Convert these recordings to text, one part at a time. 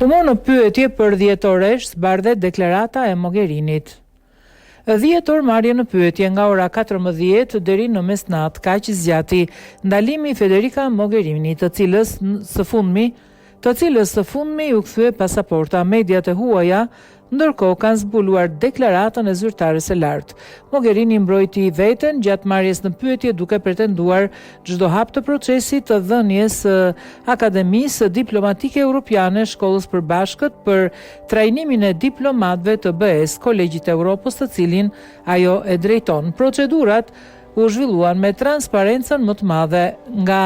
U mor në pyetje për dhjetoresh zbardhet deklarata e Mogherinit. Dhjetor marrje në pyetje nga ora 14 deri në mesnatë, kaq zgjati ndalimi Federica Mogherini, të cilës së fundmi u kthye pasaporta. Mediat e huaja ndërkohë kanë zbuluar deklaratën e zyrtares së lartë. Mogherini mbrojti veten gjatë marrjes në pyetje duke pretenduar çdo hap të procesit të dhënies Akademisë Diplomatike Europiane Shkollës Përbashkët për trajnimin e diplomatëve të BE-s, Kolegjit të Evropës, të cilin ajo e drejton. Procedurat u zhvilluan me transparencën më të madhe, nga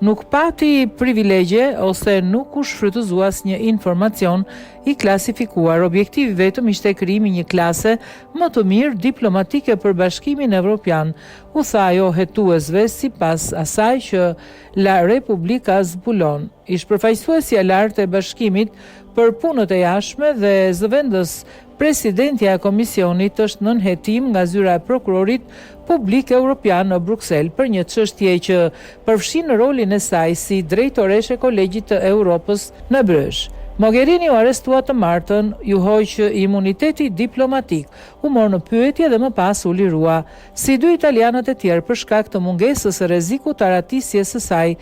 nuk pati privilegje ose nuk u shfrytëzua asnjë informacion i klasifikuar. Objektivi vetëm ishte krijimi një klase më të mirë diplomatike për Bashkimin Evropian, u tha ajo hetuesve, sipas asaj që La Repubblica zbulon. Ish përfaqësuesja e lartë e Bashkimit për punët e jashtme dhe zëvendës presidentja e komisionit është nën hetim nga zyra e prokurorit publik evropian në Bruksel për një çështje që përfshin rolin e saj si drejtoresh e Kolegjit të Europës në Brugj. Mogherini u arrestua të martën, ju hoq imuniteti diplomatik, u mor në pyetje dhe më pas u lirua, si dy italianët e tjerë për shkak të mungesës së rrezikut të aratisjes së saj.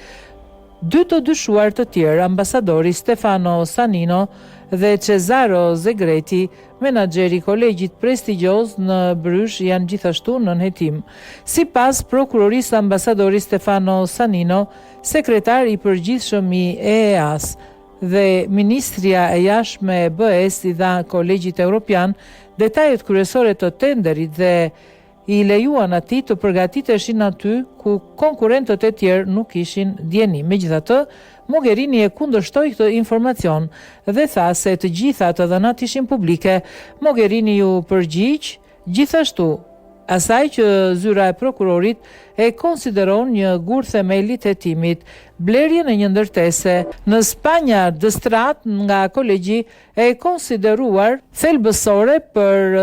Dy të dyshuar të tjerë, ambasadori Stefano Sanino dhe Cesaro Zegreti, menaxheri i kolegjit prestigjioz në Brugj, janë gjithashtu nën hetim. Sipas prokurorisë, ambasadori Stefano Sanino, sekretar i përgjithshëm i EEA-s dhe ministria e jashtme e BE-s i dha Kolegjit Evropian detajet kryesore të tenderit dhe i lejuan atij të përgatiteshin aty ku konkurrentët e tjerë nuk kishin djenim. Megjithatë, Mogherini e kundërshtoi këtë informacion dhe tha se të gjitha të dhënat ishin publike. Mogherini u përgjigj gjithashtu asaj që zyra e prokurorit e konsideron një gur themeli të hetimit, blerjen e një ndërtese në Spanja dëstrat nga kolegji e konsideruar thelbësore për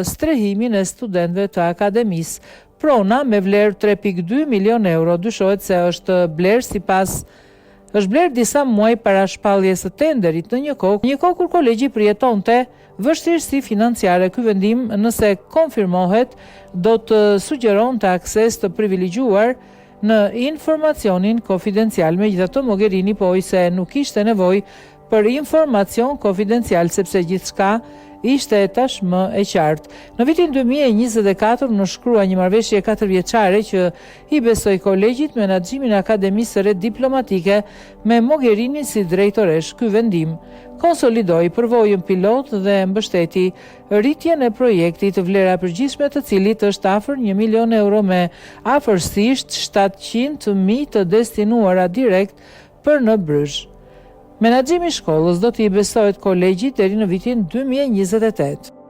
strehimin e studentëve të akademisë. Prona me vlerë 3.2 milion euro dyshohet se është blerë disa muaj para shpalljes së tenderit në një kohë kur kolegji përjetonte vështirësi financiare. Ky vendim, nëse konfirmohet, do të sugjeronte akses të privilegjuar në informacionin konfidencial. Megjithatë, Mogherini poi se nuk kishte nevojë për informacion konfidencial sepse gjithçka ishte tashmë e qartë. Në vitin 2024 nënshkrua një marrëveshje 4 vjeçare që i besoi kolegjit menaxhimin e Akademisë së re diplomatike me Mogherini si drejtoresh. Ky vendim konsolidoi përvojën pilot dhe mbështeti rritjen e projektit, vlera e përgjithshme të cilit është afër 1 milion euro me afërsisht 700.000 të destinuara direkt për në Brugj. Menaxhimi i shkollës do t'i besohet kolegjit deri në vitin 2028.